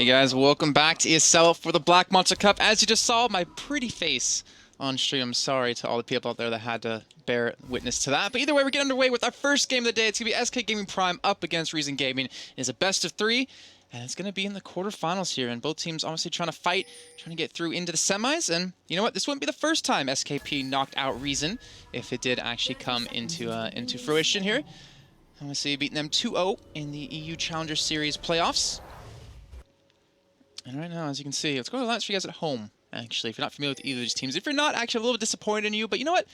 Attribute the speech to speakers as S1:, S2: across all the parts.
S1: Hey guys, welcome back to ESL for the Black Monster Cup. As you just saw, my pretty face on stream. I'm sorry to all the people out there that had to bear witness to that. But either way, we're getting underway with our first game of the day. It's going to be SK Gaming Prime up against Reason Gaming. It is a best of 3, and it's going to be in the quarterfinals here. And both teams obviously trying to fight, trying to get through into the semis. And you know what? This wouldn't be the first time SKP knocked out Reason, if it did actually come into fruition here. Obviously beating them 2-0 in the EU Challenger Series playoffs. And right now, as you can see, let's go to the lines for you guys at home, actually, if you're not familiar with either of these teams. If you're not, actually, I'm a little bit disappointed in you, but you know what?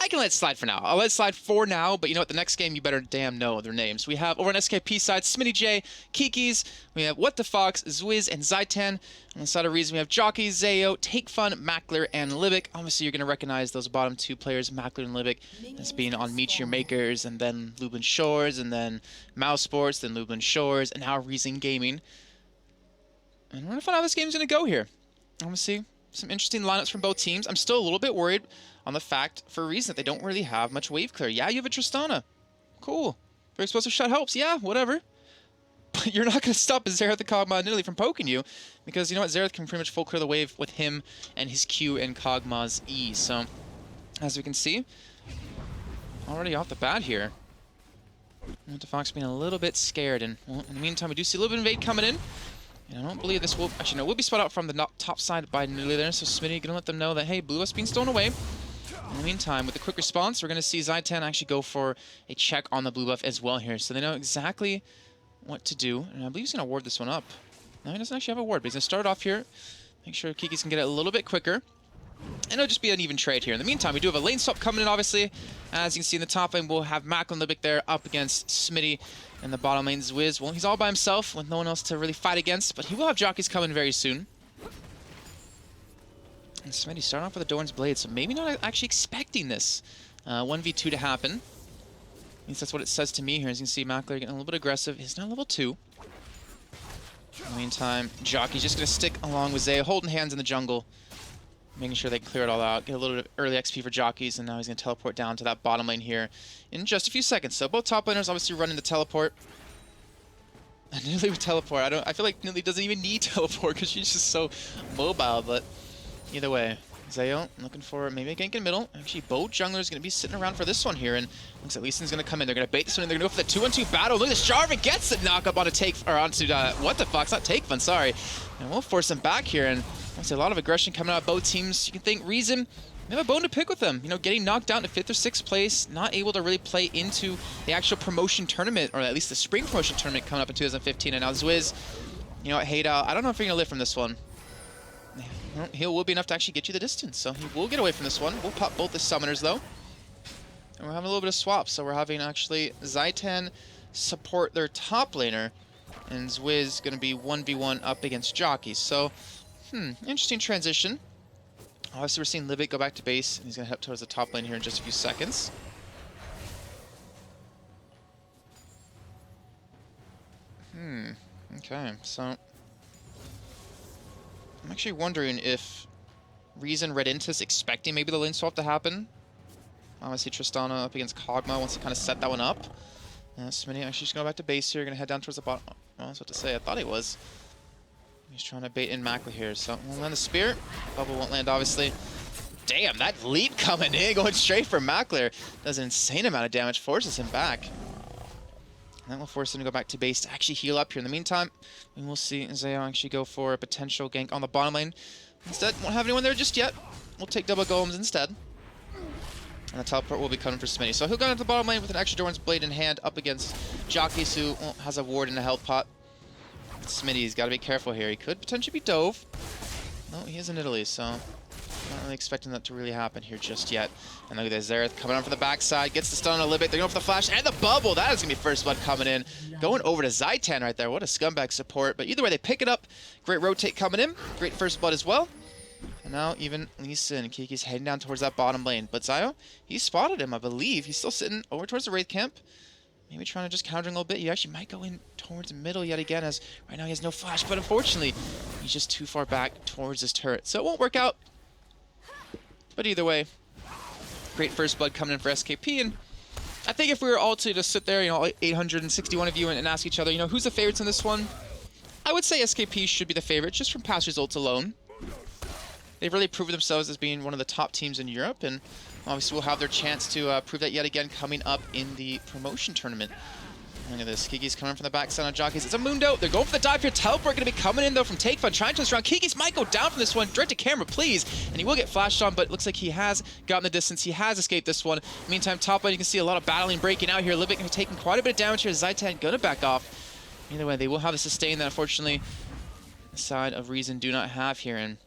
S1: I can let it slide for now. I'll let it slide for now, but you know what? The next game, you better damn know their names. We have, over on SKP side, Smitty J, Kikis, we have What the Fox, Zwiz, and Zaitan. On the side of Reason, we have Jockey, Zayo, Take Fun, Mackler, and Libic. Obviously, you're going to recognize those bottom two players, Mackler and Libic, as being on Meet Your Makers, and then Lublin Shores, and then Mouse Sports, then Lublin Shores, and now Reason Gaming. And we're going to find out how this game's going to go here. Obviously, some interesting lineups from both teams. I'm still a little bit worried on the fact, for a reason, that they don't really have much wave clear. Yeah, you have a Tristana. Cool. Very explosive shot helps. Yeah, whatever. But you're not going to stop a Xerath and Kog'Maw and Nidalee from poking you, because you know what? Xerath can pretty much full clear the wave with him and his Q and Kog'Maw's E. So, as we can see, already off the bat here, What the Fox being a little bit scared. And well, in the meantime, we do see a little bit of invade coming in. And I don't believe this will... Actually, no, we'll be spot out from the top side by Nidalee there. So Smitty gonna let them know that, hey, Blue West being stolen away. In the meantime, with the quick response, we're going to see Zaitan actually go for a check on the blue buff as well here. So they know exactly what to do. And I believe he's going to ward this one up. No, he doesn't actually have a ward, but he's going to start off here. Make sure Kikis can get it a little bit quicker. And it'll just be an even trade here. In the meantime, we do have a lane swap coming in, obviously. As you can see in the top lane, we'll have Mack and Libic there up against Smitty. And the bottom lane is Wiz. Well, he's all by himself with no one else to really fight against, but he will have jockeys coming very soon. And Smitty starting off with a Doran's Blade, so maybe not actually expecting this 1v2 to happen. At least that's what it says to me here. As you can see, Mackler getting a little bit aggressive. He's now level 2. In the meantime, Jockey's just going to stick along with Zay, holding hands in the jungle, making sure they clear it all out, get a little bit of early XP for Jockeys, and now he's going to teleport down to that bottom lane here in just a few seconds. So both top laners obviously running the teleport. And Nidalee would teleport. I feel like Nidalee doesn't even need teleport because she's just so mobile, but either way, Zayo looking for maybe a gank in the middle. Actually, both junglers going to be sitting around for this one here, and looks like Lee Sin's going to come in. They're going to bait this one, and they're going to go for the 2-on-2 battle. Look at this, Jarvan gets the knock up on a take, or onto What the Fox, not Take Fun, sorry. And we'll force them back here, and obviously a lot of aggression coming out of both teams. You can think Reason, they have a bone to pick with them. You know, getting knocked down to 5th or 6th place, not able to really play into the actual promotion tournament, or at least the spring promotion tournament coming up in 2015. And now Zwiz, you know what, Hate Out, I don't know if you're going to live from this one. Well, he will be enough to actually get you the distance, so he will get away from this one. We'll pop both the summoners, though. And we're having a little bit of swaps, so we're having actually Zaitan support their top laner, and Zwiz going to be 1v1 up against Jockey. So, interesting transition. Obviously, we're seeing Libic go back to base, and he's going to head towards the top lane here in just a few seconds. Okay, so I'm actually wondering if Reason read into this expecting maybe the lane swap to happen. Obviously, Tristana up against Kog'Maw wants to kind of set that one up. Smitty actually just going back to base here, going to head down towards the bottom. Oh, I was about to say, I thought he was. He's trying to bait in Mackler here, so we'll land the spear. Bubble won't land, obviously. Damn, that leap coming in, going straight for Mackler. Does an insane amount of damage, forces him back. And that will force him to go back to base to actually heal up here. In the meantime, we will see Zayo actually go for a potential gank on the bottom lane. Instead, won't have anyone there just yet. We'll take double golems instead. And the teleport will be coming for Smitty. So he'll go into the bottom lane with an extra Doran's Blade in hand up against Jockeys, who has a ward in the health pot. Smitty's got to be careful here. He could potentially be Dove. No, he is in Italy, so not really expecting that to really happen here just yet. And look at this, Xerath coming on from the backside, gets the stun on a Libic. They're going for the flash and the bubble. That is going to be first blood coming in. Going over to Zaitan right there. What a scumbag support. But either way, they pick it up. Great rotate coming in. Great first blood as well. And now even Lee Sin and Kiki's heading down towards that bottom lane. But Zayo, he spotted him, I believe. He's still sitting over towards the Wraith camp. Maybe trying to just counter a little bit. He actually might go in towards the middle yet again, as right now he has no flash. But unfortunately, he's just too far back towards his turret. So it won't work out. But either way, great first blood coming in for SKP. And I think if we were all to just sit there, you know, 861 of you, and ask each other, you know, who's the favorites in this one? I would say SKP should be the favorite just from past results alone. They've really proven themselves as being one of the top teams in Europe, and obviously we'll have their chance to prove that yet again coming up in the promotion tournament. Look at this. Kiki's coming from the backside on Jockeys. It's a Mundo. They're going for the dive here. Teleport going to be coming in, though, from Take Fun. Trying to twist around. Kiki's might go down from this one. Direct to camera, please. And he will get flashed on, but it looks like he has gotten the distance. He has escaped this one. Meantime, top lane, you can see a lot of battling breaking out here. Libic taking quite a bit of damage here. Zaitan going to back off. Either way, they will have the sustain that, unfortunately, the side of Reason do not have here. And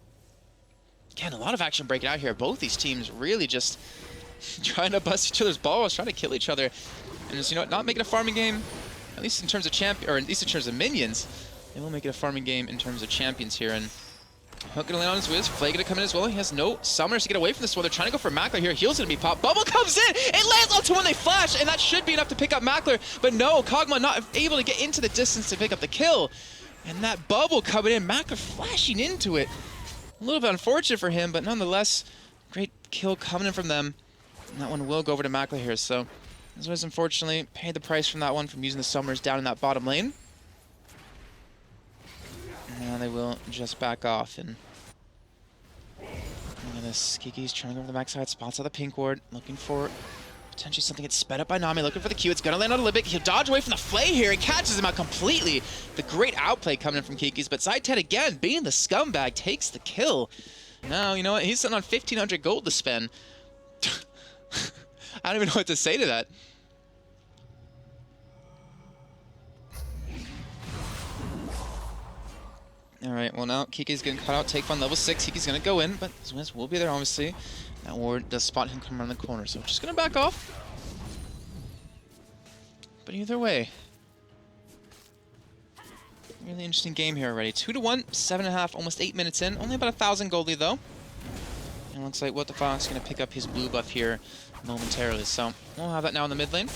S1: again, a lot of action breaking out here. Both these teams really just trying to bust each other's balls, trying to kill each other. And just, you know, not making a farming game. At least in terms of or at least in terms of minions, they will make it a farming game in terms of champions here. And Hook gonna land on his whiz. Flay gonna come in as well. He has no summoners to get away from this one. They're trying to go for Mackler here. Heal's gonna be popped. Bubble comes in. It lands onto when they flash, and that should be enough to pick up Mackler. But no, Kog'Maw not able to get into the distance to pick up the kill. And that bubble coming in, Mackler flashing into it. A little bit unfortunate for him, but nonetheless, great kill coming in from them. And that one will go over to Mackler here. So this was unfortunately paid the price from that one from using the summoners down in that bottom lane. And now they will just back off. And look at this. Kiki's trying to go over the backside, spots out the pink ward, looking for potentially something gets sped up by Nami, looking for the Q. It's gonna land on Libic. He'll dodge away from the Flay here. It catches him out completely. The great outplay coming in from Kiki's, but Zaitan again, being the scumbag, takes the kill. Now, you know what? He's sitting on 1,500 gold to spend. I don't even know what to say to that. Alright, well now Kiki's getting cut out. Take Fun level 6. Kiki's gonna go in, but Zwiz will be there obviously. That ward does spot him coming around the corner, so just gonna back off. But either way, really interesting game here already. 2-1, 7.5, almost 8 minutes in. Only about 1,000 gold lead though. And it looks like What the Fox is gonna pick up his blue buff here momentarily, so we'll have that now in the mid lane.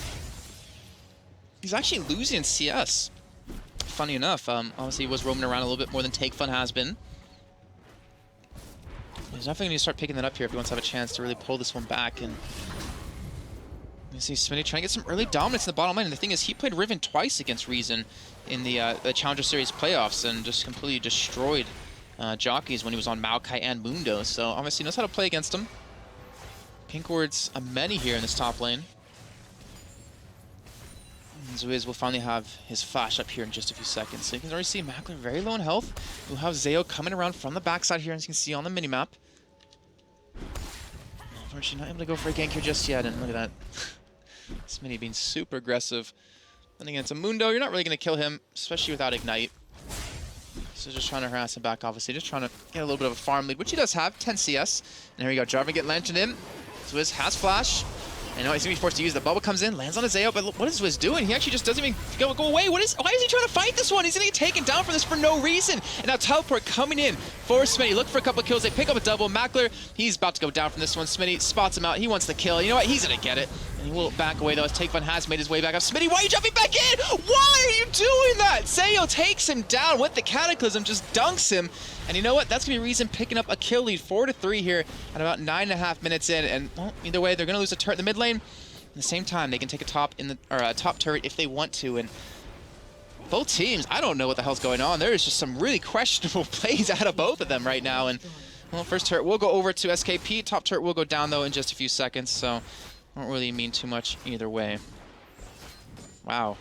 S1: He's actually losing in CS. Funny enough, obviously he was roaming around a little bit more than Take Fun has been. He's definitely going to start picking that up here if he wants to have a chance to really pull this one back. And you see Smitty trying to get some early dominance in the bottom lane. And the thing is, he played Riven twice against Reason in the Challenger Series playoffs and just completely destroyed Jockeys when he was on Maokai and Mundo. So obviously he knows how to play against him. Pink ward's a many here in this top lane. Zwiz will finally have his flash up here in just a few seconds. So you can already see Mackler very low in health. We'll have Zayo coming around from the backside here, as you can see on the minimap. Unfortunately, not able to go for a gank here just yet, and look at that. Smitty being super aggressive. Then again, it's a Mundo. You're not really going to kill him, especially without Ignite. So just trying to harass him back, obviously. Just trying to get a little bit of a farm lead, which he does have, 10 CS. And here we go, Jarvan get lanterned in. Zwiz has flash. I know he's going to be forced to use the bubble comes in, lands on a Zayo, but what is Zwiz doing? He actually just doesn't even go away. Why is he trying to fight this one? He's going to get taken down for this for no reason. And now Teleport coming in for Smitty. Look for a couple of kills. They pick up a double. Mackler, he's about to go down from this one. Smitty spots him out. He wants the kill. You know what? He's going to get it. And he will back away, though, as Take Fun has made his way back up. Smitty, why are you jumping back in? Why are you doing that? Zayo takes him down with the Cataclysm, just dunks him. And you know what? That's going to be Reason picking up a kill lead, 4-3 here at about 9.5 minutes in. And well, either way, they're going to lose a turret in the mid lane. At the same time, they can take a top top turret if they want to, and both teams, I don't know what the hell's going on. There is just some really questionable plays out of both of them right now. And well, first turret will go over to SKP. Top turret will go down though in just a few seconds, so won't really mean too much either way. Wow.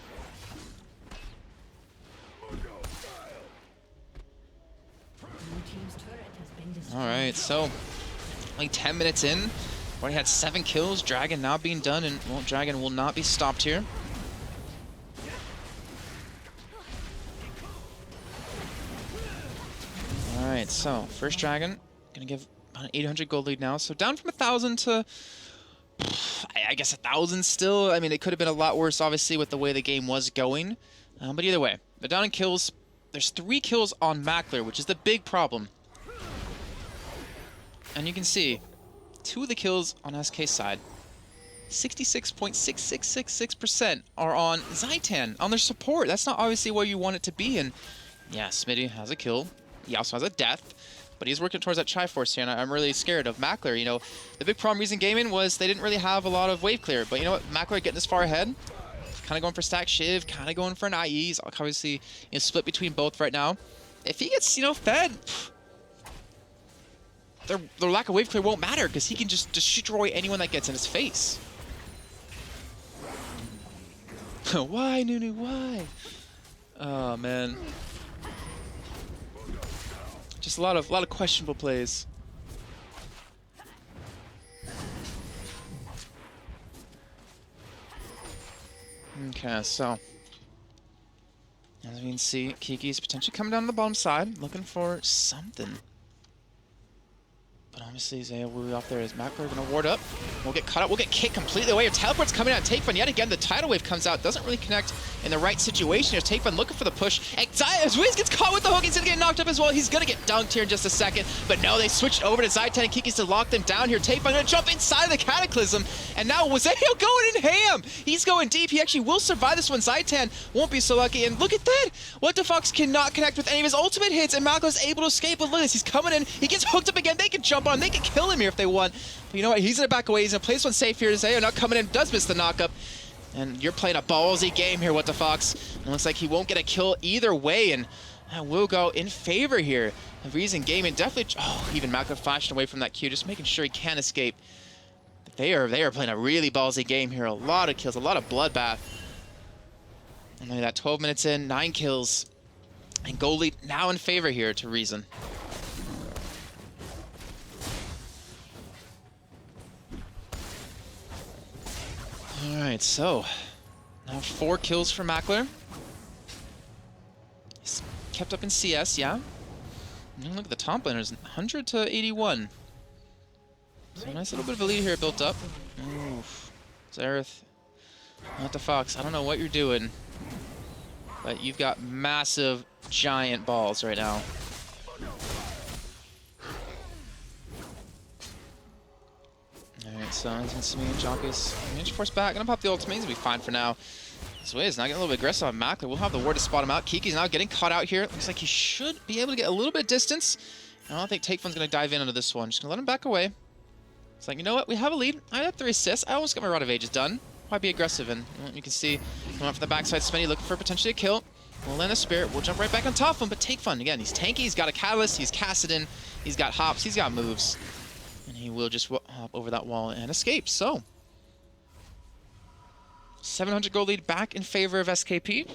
S1: All right, so like 10 minutes in. Already had 7 kills, Dragon now being done, and well, Dragon will not be stopped here. Alright, so first Dragon, gonna give about an 800 gold lead now, so down from 1,000 to, I guess 1,000 still. I mean, it could have been a lot worse, obviously, with the way the game was going, but either way, they're down in kills. There's 3 kills on Mackler, which is the big problem. And you can see, 2 of the kills on SK's side, 66.6666% are on Zaitan, on their support. That's not obviously where you want it to be. And yeah, Smitty has a kill. He also has a death, but he's working towards that Triforce here, and I'm really scared of Mackler. You know, the big problem Reason Gaming was they didn't really have a lot of wave clear, but you know what? Mackler getting this far ahead, kind of going for stack Shiv, kind of going for an IE. He's obviously split between both right now. If he gets fed, their lack of wave clear won't matter because he can just destroy anyone that gets in his face. Why, Nunu? Why? Oh man, just a lot of questionable plays. Okay, so as we can see, Kiki's potentially coming down the bottom side, looking for something. But obviously, Zaya will be off there as Mackler going to ward up. We'll get cut up. We'll get kicked completely away. Teleport's coming out. Takefun, yet again, the tidal wave comes out. Doesn't really connect in the right situation here. Takefun looking for the push. And Wiz gets caught with the hook. He's going to get knocked up as well. He's going to get dunked here in just a second. But no, they switched over to Zaitan and Kiki's to lock them down here. Takefun going to jump inside of the Cataclysm. And now Wazeyo going in ham. He's going deep. He actually will survive this one. Zaitan won't be so lucky. And look at that. What the Fox cannot connect with any of his ultimate hits. And Mackler's able to escape. But look at this. He's coming in. He gets hooked up again. They can jump on him. They can kill him here if they want. But you know what? He's going to back away. He's going to play this one safe here. Zayo not coming in. Does miss the knockup. And you're playing a ballsy game here, What the Fox. It looks like he won't get a kill either way. And will go in favor here. And Reason Gaming definitely... Oh, even Mackler flashing away from that Q. Just making sure he can't escape. They are playing a really ballsy game here. A lot of kills. A lot of bloodbath. And look at that. 12 minutes in. 9 kills. And goal lead now in favor here to Reason. Alright, so now 4 kills for Mackler. He's kept up in CS, yeah. And look at the top laners, 100 to 81. So a nice little bit of a lead here built up. Oof. Zareth, What the Fox, I don't know what you're doing, but you've got massive, giant balls right now. Alright, so as you can see, Jonkis Ninja Force back. Gonna pop the ultimate. He's gonna be fine for now. Sway's not getting a little bit aggressive on Mackler. We'll have the ward to spot him out. Kiki's now getting caught out here. Looks like he should be able to get a little bit of distance. I don't think Takefun's gonna dive in onto this one. Just gonna let him back away. It's like, you know what? We have a lead. I had 3 assists. I almost got my Rod of Ages done. Why be aggressive? And you can see, coming up from the backside, Smitty looking for potentially a kill. We'll land a Spirit. We'll jump right back on top of him. But Takefun, again, he's tanky. He's got a Catalyst. He's Kassadin. He's got hops. He's got moves. And he will just hop over that wall and escape. So, 700 gold lead back in favor of SKP.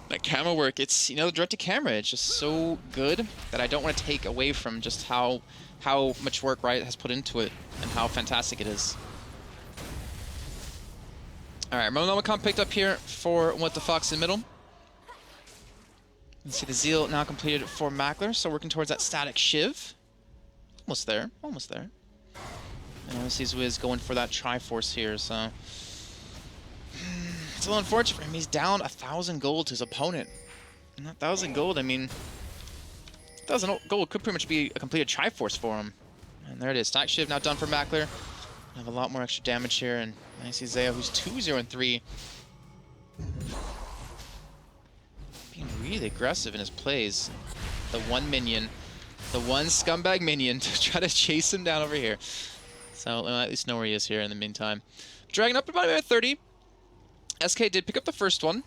S1: That camera work, it's, the direct to camera, it's just so good that I don't want to take away from just how much work Riot has put into it and how fantastic it is. Alright, Monomicon picked up here for What the Fox in middle. You can see the Zeal now completed for Mackler, so working towards that static Shiv. Almost there, almost there. And obviously Zwiz going for that Triforce here, so... It's a little unfortunate for him. He's down 1,000 gold to his opponent. And 1,000 gold, I mean... 1,000 gold could pretty much be a completed Triforce for him. And there it is. Stack Shiv now done for Mackler. Have a lot more extra damage here, and I see Zaya, who's 2-0-3. Being really aggressive in his plays. The one minion. The one scumbag minion to try to chase him down over here. So we'll at least know where he is here in the meantime. Dragging up about 30. SK did pick up the first one.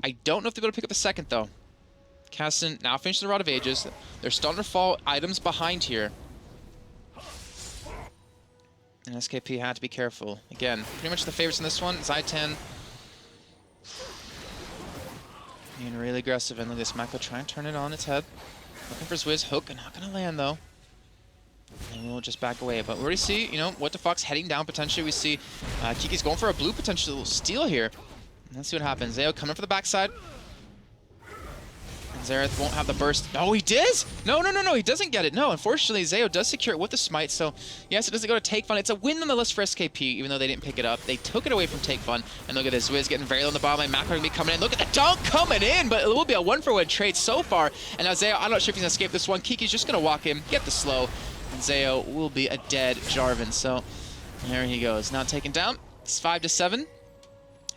S1: I don't know if they're going to pick up the second, though. Kassadin now finished the Rod of Ages. They're starting to fall items behind here. And SKP had to be careful. Again, pretty much the favorites in this one. Zaitan being really aggressive. And look at this. Mackler trying to turn it on its head. Looking for Zwiz. Hook. Not going to land, though. And we'll just back away. But we already see, What the Fox heading down potentially. We see Kiki's going for a blue potential steal here. Let's see what happens. Zayo coming for the backside. And Zareth won't have the burst. No, he does? No, he doesn't get it. No, unfortunately, Zayo does secure it with the smite. So, yes, it doesn't go to Takefun. It's a win nonetheless for SKP, even though they didn't pick it up. They took it away from Takefun. And look at this. Wiz getting very low on the bottom lane. Mackler going to be coming in. Look at the dunk coming in, but it will be a 1-for-1 trade so far. And now Zayo, I'm not sure if he's going to escape this one. Kiki's just going to walk in, get the slow. And Zayo will be a dead Jarvan. So, there he goes. Now taken down. It's 5-7.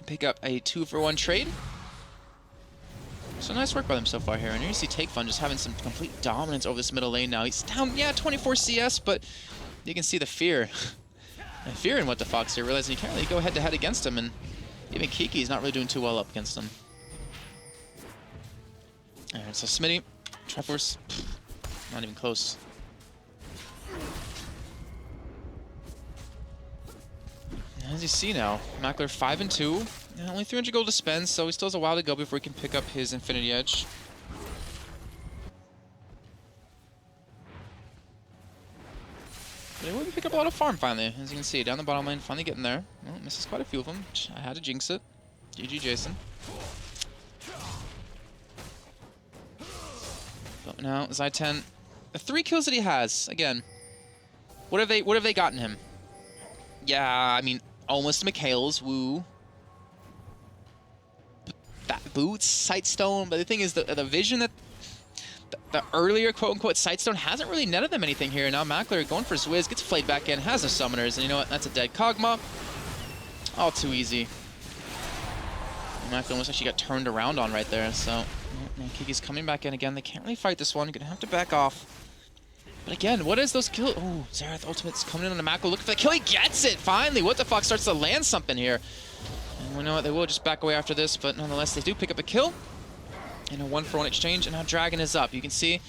S1: Pick up a 2-for-1 trade. So nice work by them so far here. And you see Takefun just having some complete dominance over this middle lane now. He's down, yeah, 24 CS, but You can see the fear. The fear in What the Fox here, realizing you can't really go head-to-head against him, and even Kiki's not really doing too well up against him. Alright, so Smitty, Triforce, not even close. As you see now, Mackler 5-2, and only 300 gold to spend, so he still has a while to go before he can pick up his Infinity Edge. But he will pick up a lot of farm finally, as you can see. Down the bottom lane, finally getting there. Well, misses quite a few of them. I had to jinx it. GG, Jason. But now, Zy10, the 3 kills that he has, again, what have they gotten him? Yeah, I mean, almost Mikhail's, woo. That boots, Sightstone, but the thing is, the vision that the earlier quote-unquote Sightstone hasn't really netted them anything here. Now Mackler going for Swizz, gets flayed back in, has the summoners, and you know what? That's a dead Kog'Maw. All too easy. And Mackler almost actually got turned around on right there, so Kiki's coming back in again. They can't really fight this one. You're gonna have to back off. But again, what is those kills? Oh, Xerath Ultimate's coming in on the Mackler, looking for the kill. He gets it, finally! What the fuck starts to land something here. And we know what, they will just back away after this, but nonetheless, they do pick up a kill. In a 1-for-1 exchange, and now Dragon is up. You can see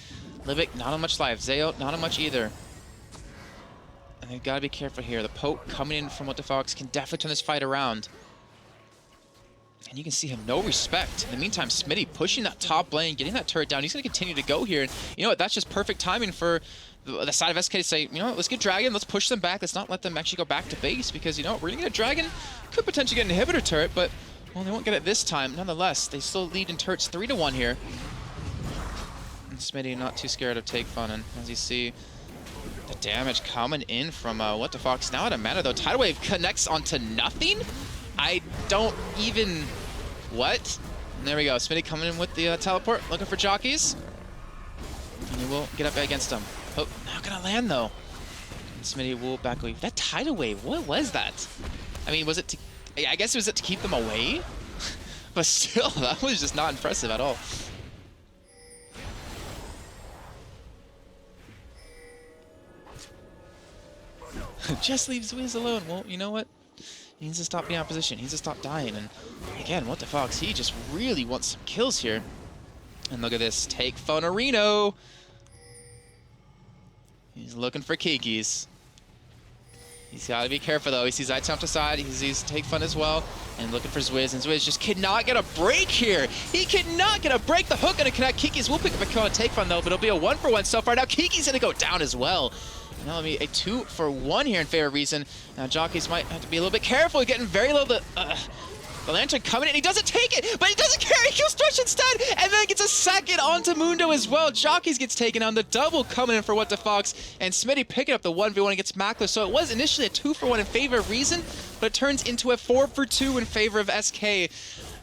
S1: Livic not on much life. Zayo not on much either. And they've got to be careful here. The poke coming in from What the Fox can definitely turn this fight around. And you can see him no respect. In the meantime, Smitty pushing that top lane, getting that turret down. He's going to continue to go here. And you know what? That's just perfect timing for the side of SK to say, you know what? Let's get Dragon. Let's push them back. Let's not let them actually go back to base because, you know what? We're going to get a Dragon. Could potentially get an inhibitor turret, but well, they won't get it this time. Nonetheless, they still lead in turrets 3-1 here. And Smitty not too scared of Take Fun. And as you see, the damage coming in from What the Fox. Now out of mana, though. Tidal Wave connects onto nothing? I don't even... What? And there we go. Smitty coming in with the teleport, looking for jockeys. And he will get up against them. Oh, not gonna land, though. And Smitty will back away. That Tidal Wave, what was that? I mean, was it to... I guess it was to keep them away, but still, that was just not impressive at all. Just leaves Wiz alone. Well, you know what? He needs to stop being opposition. He needs to stop dying. And again, What the Fox, he just really wants some kills here. And look at this. Take Funarino. He's looking for Kiki's. He's got to be careful, though. He sees Eye to side. He sees Take Fun as well. And looking for Zwizz. And Zwizz just cannot get a break here. He cannot get a break. The hook going to connect. Kiki's will pick up a kill on Take Fun, though. But it'll be a 1-for-1 so far. Now Kiki's going to go down as well. And that'll be a 2-for-1 here in favor of Reason. Now jockeys might have to be a little bit careful. Getting very low. The Lantern coming in, he doesn't take it, but he doesn't care, he kills Thresh instead, and then gets a second onto Mundo as well. Jockeys gets taken on, the double coming in for What the Fox, and Smitty picking up the 1v1 against Mackler. So it was initially a 2-for-1 in favor of Reason, but it turns into a 4-for-2 in favor of SK.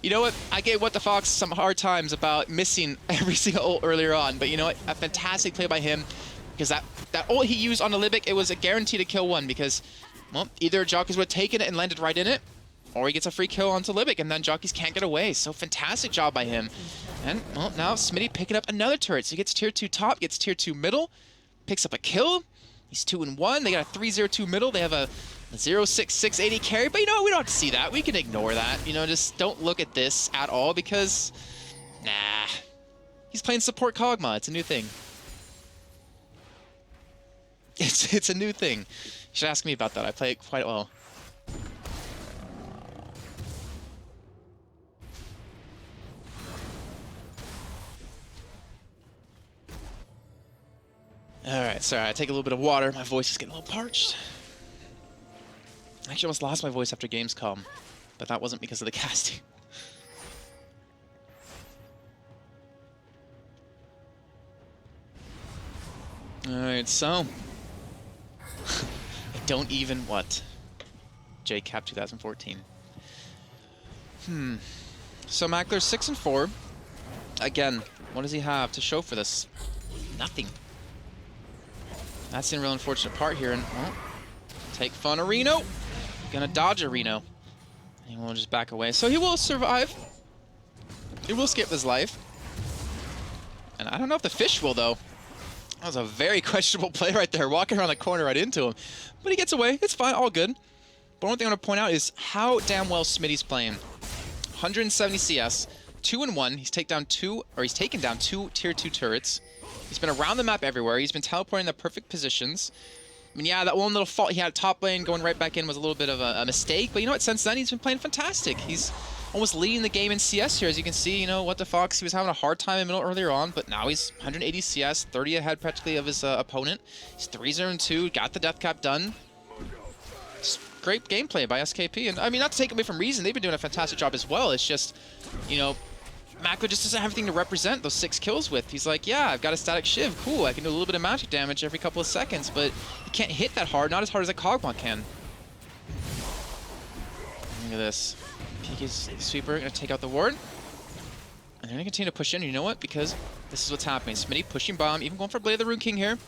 S1: You know what, I gave What the Fox some hard times about missing every single ult earlier on, but you know what, a fantastic play by him, because that ult he used on the Libic, it was a guarantee to kill one, because, well, either Jockeys would have taken it and landed right in it, or he gets a free kill onto Libic, and then Jockeys can't get away. So fantastic job by him. And, well, now Smitty picking up another turret. So he gets tier 2 top, gets tier 2 middle, picks up a kill. He's 2-1. They got a 3-0-2 middle. They have a 0-6-6-80 carry. But, you know, we don't have to see that. We can ignore that. You know, just don't look at this at all because, nah. He's playing support Kog'Maw. It's a new thing. It's a new thing. You should ask me about that. I play it quite well. Alright, sorry, I take a little bit of water. My voice is getting a little parched. I actually almost lost my voice after Gamescom, but that wasn't because of the casting. Alright, so... I don't even what? JCap 2014. So Mackler's 6-4. Again, what does he have to show for this? Nothing. That's the real unfortunate part here, and well, Take Fun Reno. Gonna dodge a Reno. And we'll just back away. So he will survive. He will skip his life. And I don't know if the fish will, though. That was a very questionable play right there, walking around the corner right into him. But he gets away. It's fine, all good. But one thing I want to point out is how damn well Smitty's playing. 170 CS, 2-1. He's taken down two tier 2 turrets. He's been around the map everywhere. He's been teleporting in the perfect positions. I mean, yeah, that one little fault he had top lane going right back in was a little bit of a mistake. But you know what? Since then, he's been playing fantastic. He's almost leading the game in CS here. As you can see, you know, what the Fox, he was having a hard time in the middle earlier on, but now he's 180 CS, 30 ahead practically of his opponent. He's 3-0-2, got the death cap done. Just great gameplay by SKP. And I mean, not to take away from Reason, they've been doing a fantastic job as well. It's just, you know, Macro just doesn't have anything to represent those 6 kills with. He's like, yeah, I've got a static shiv. Cool, I can do a little bit of magic damage every couple of seconds, but you can't hit that hard, not as hard as a Kog'Maw can. Look at this. Peeky's sweeper gonna take out the ward. And they're gonna continue to push in. You know what? Because this is what's happening. Smitty pushing bomb, even going for Blade of the Rune King here.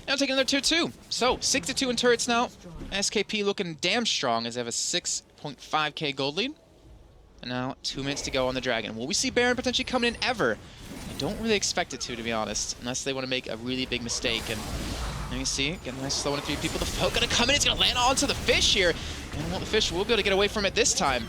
S1: Now taking another 2-2. So 6-2 in turrets now. SKP looking damn strong as they have a 6.5k gold lead. And now 2 minutes to go on the Dragon. Will we see Baron potentially coming in ever? I don't really expect it to be honest. Unless they want to make a really big mistake. And you see, getting a nice slow 1-3 people. The Folk gonna come in. It's gonna land onto the fish here. And well, the fish will be able to get away from it this time.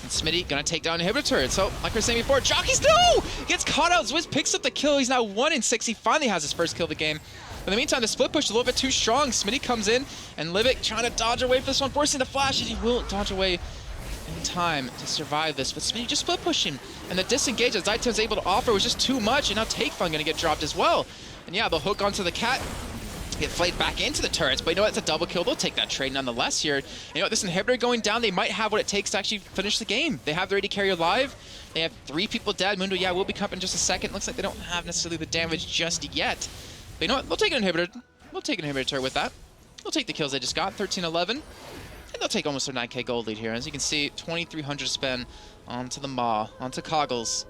S1: And Smitty gonna take down inhibitor turret. So, like we were saying before, Jockey's no! Gets caught out. Zwiz picks up the kill. He's now 1-6. He finally has his first kill of the game. In the meantime, the split push is a little bit too strong. Smitty comes in, and Livic trying to dodge away from this one, forcing the flash, and he will dodge away in time to survive this. But Smitty just split pushing, and the disengage that Zaitan was able to offer was just too much, and now Takefun gonna get dropped as well. And yeah, they'll hook onto the cat, get flayed back into the turrets, but you know what, it's a double kill. They'll take that trade nonetheless here. You know, this inhibitor going down, they might have what it takes to actually finish the game. They have the AD carry alive. They have 3 people dead. Mundo, yeah, will be coming in just a second. Looks like they don't have necessarily the damage just yet. But you know what, they'll take an inhibitor. They'll take an inhibitor turret with that. They'll take the kills they just got, 13-11. And they'll take almost their 9k gold lead here. As you can see, 2,300 spend onto the Maw, onto Coggles.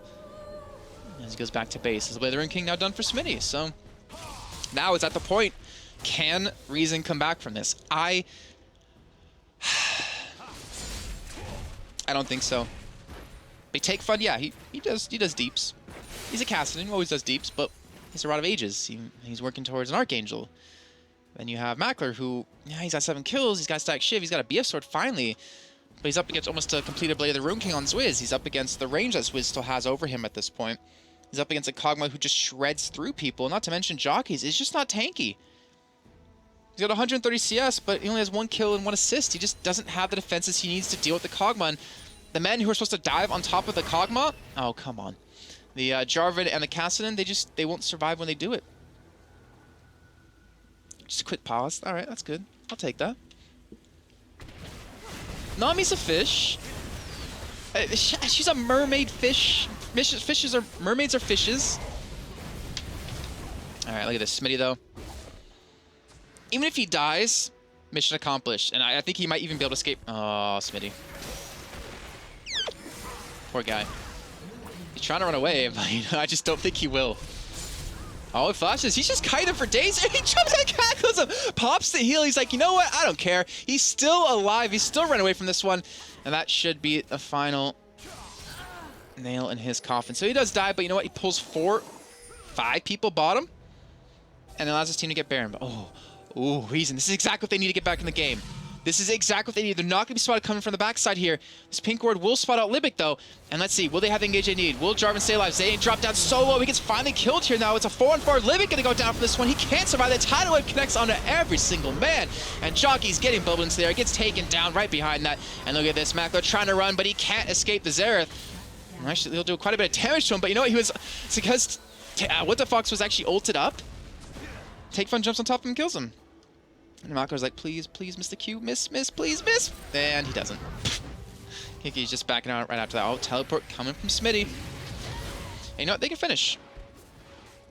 S1: As he goes back to base. As the Blade of the Rune King now done for Smitty. So now it's at the point. Can Reason come back from this? I don't think so. They take fun, yeah, he does deeps. He's a Cassidy, always does deeps, but he's a Rod of Ages. He's working towards an Archangel. Then you have Mackler, who, yeah, he's got 7 kills, he's got stack shiv, he's got a BF sword finally, but he's up against almost a completed Blade of the Rune King on Zwiz. He's up against the range that Zwiz still has over him at this point. He's up against a Kog'Maw who just shreds through people, not to mention Jockeys. It's just not tanky. He's got 130 CS, but he only has 1 kill and 1 assist. He just doesn't have the defenses he needs to deal with the Kog'Maw. And the men who are supposed to dive on top of the Kog'Maw, oh, come on. The Jarvan and the Kassadin, they won't survive when they do it. Just a quick pause. All right, that's good. I'll take that. Nami's a fish. She's a mermaid fish. Mermaids are fishes. All right, look at this. Smitty, though. Even if he dies, mission accomplished. And I think he might even be able to escape. Oh, Smitty. Poor guy. He's trying to run away, but you know, I just don't think he will. Oh, it flashes. He's just kiting for days, and he jumps and cackles him. Pops the heal. He's like, you know what? I don't care. He's still alive. He's still running away from this one. And that should be the final nail in his coffin. So he does die, but you know what? He pulls 5 people bottom, and allows his team to get Baron. But oh, Reason. This is exactly what they need to get back in the game. This is exactly what they need. They're not going to be spotted coming from the backside here. This pink ward will spot out Libic, though. And let's see, will they have the engage they need? Will Jarvan stay alive? Zayn drop down solo. He gets finally killed here now. It's a 4-on-4. Libic going to go down for this one. He can't survive. The tidal wave connects onto every single man. And Jockey's getting bubbled into there. He gets taken down right behind that. And look at this. Mackler trying to run, but he can't escape the Xerath. Actually, he'll do quite a bit of damage to him. But you know what? It's because What the Fox was actually ulted up. Takefun jumps on top of him and kills him. And Mako's like, please, please, Mr. Q, miss, please, miss. And he doesn't. Kiki's just backing out right after that. Oh, teleport coming from Smitty. And you know what? They can finish.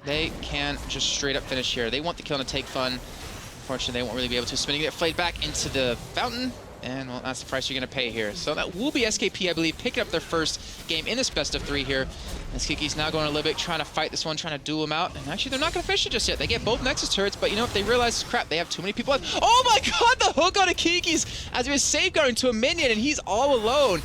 S1: They can just straight up finish here. They want the kill and take fun. Unfortunately, they won't really be able to. Smitty get flayed back into the fountain. And, well, that's the price you're going to pay here. So that will be SKP, I believe, picking up their first game in this best of 3 here. As Kiki's now going to Libic, trying to fight this one, trying to duel him out. And actually, they're not going to finish it just yet. They get both Nexus turrets, but you know, if they realize, crap, they have too many people left. Oh my god, the hook on a Kiki's as he was safeguarding to a minion, and he's all alone.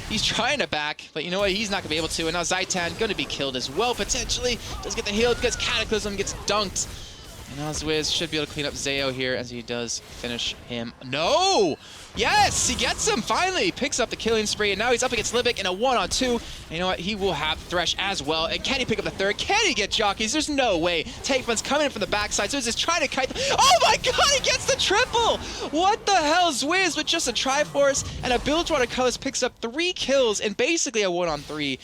S1: He's trying to back, but you know what? He's not going to be able to. And now Zaitan going to be killed as well, potentially. Does get the heal, gets Cataclysm, gets dunked. And now Zwiz should be able to clean up Zayo here as he does finish him. No! Yes! He gets him, finally! He picks up the killing spree, and now he's up against Libic in a 1-on-2. And you know what? He will have Thresh as well. And can he pick up the third? Can he get jockeys? There's no way. Takefun's coming in from the backside, so he's just trying to kite. Oh my god! He gets the triple! What the hell? Zwiz with just a Triforce and a Bilgewater Colors picks up 3 kills and basically a 1-on-3.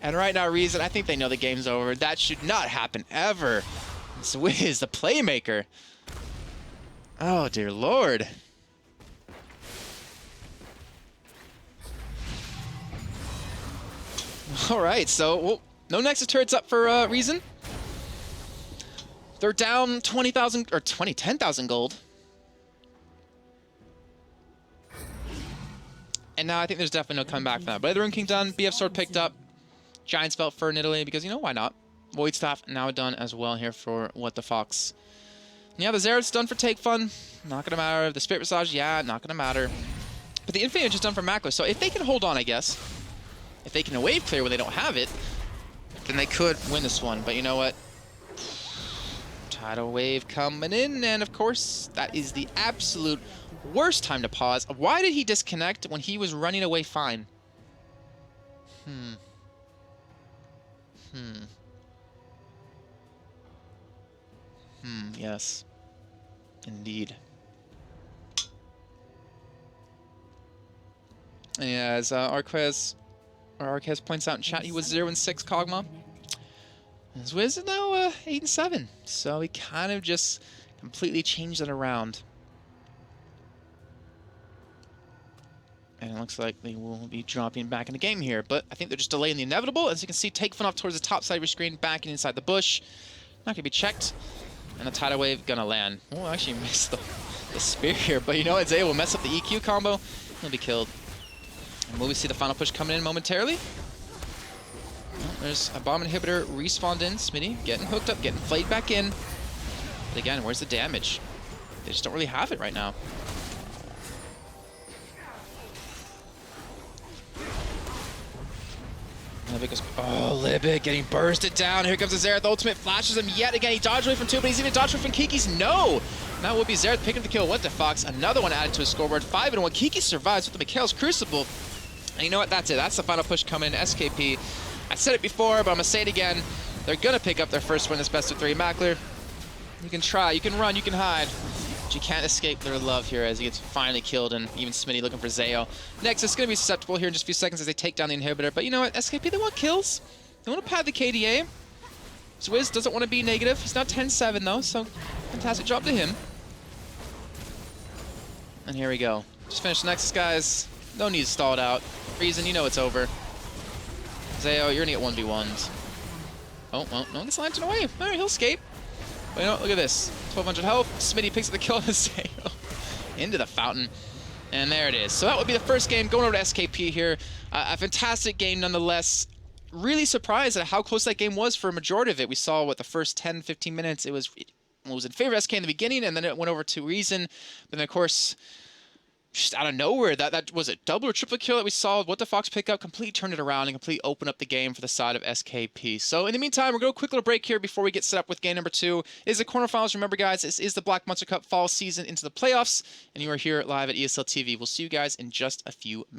S1: And right now, Reason, I think they know the game's over. That should not happen ever. Zwiz, the playmaker. Oh, dear lord. All right, so well, no Nexus turrets up for Reason. They're down 20,000 or 10,000 gold. And now I think there's definitely no comeback from that. But the Rune King done, BF Sword picked up, Giant's Belt for Italy because, you know, why not? Void Staff now done as well here for What the Fox. Yeah, the Xerath's done for Take Fun. Not going to matter. The Spirit Visage, yeah, not going to matter. But the Infinite just done for Macro. So if they can hold on, I guess, if they can wave clear when they don't have it, then they could win this one. But you know what? Tidal Wave coming in. And of course, that is the absolute worst time to pause. Why did he disconnect when he was running away fine? Yes. Indeed. And yeah, as Arquez points out in chat, he was 0-6 Kog'Maw. Zwiz is now 8-7. So he kind of just completely changed it around. And it looks like they will be dropping back in the game here. But I think they're just delaying the inevitable. As you can see, take Fun off towards the top side of your screen, backing inside the bush. Not going to be checked. And the Tidal Wave going to land. Oh, actually missed the spear here. But you know what? Zay will mess up the EQ combo. He'll be killed. And will we see the final push coming in momentarily? Well, there's a bomb inhibitor respawned in. Smitty getting hooked up, getting flayed back in. But again, where's the damage? They just don't really have it right now. Libic goes, oh, Libic getting bursted down. Here comes the Xerath. Ultimate flashes him yet again. He dodged away from 2, but he's even dodged away from Kiki's. No! Now will be Xerath picking up the kill. What the Fox? Another one added to his scoreboard. 5-1. Kiki survives with the Mikhail's Crucible. And you know what? That's it. That's the final push coming in. SKP. I said it before, but I'm going to say it again. They're going to pick up their first win in this best of 3. Mackler, you can try, you can run, you can hide. But you can't escape their love here as he gets finally killed, and even Smitty looking for Zayo. Next, it's going to be susceptible here in just a few seconds as they take down the inhibitor. But you know what? SKP, they want kills. They want to pad the KDA. Zwiz doesn't want to be negative. He's not 10-7 though, so fantastic job to him. And here we go. Just finished the Nexus, guys. No need to stall it out. Reason, you know it's over. Zayo, you're going to get 1v1s. Oh, well, no one gets lantern away. All right, he'll escape. But you know, look at this. 1,200 health. Smitty picks up the kill on Zayo. Into the fountain. And there it is. So that would be the first game going over to SKP here. A fantastic game nonetheless. Really surprised at how close that game was for a majority of it. We saw, what, the first 10, 15 minutes, it was in favor of SK in the beginning, and then it went over to Reason. But then, of course, just out of nowhere, that was it, double or triple kill that we saw. What the Fox pick up, completely turned it around and completely opened up the game for the side of SKP. So in the meantime, we're going to quick little break here before we get set up with game number 2. It is the quarterfinals. Remember, guys, this is the Black Monster Cup fall season into the playoffs, and you are here live at ESL TV. We'll see you guys in just a few minutes.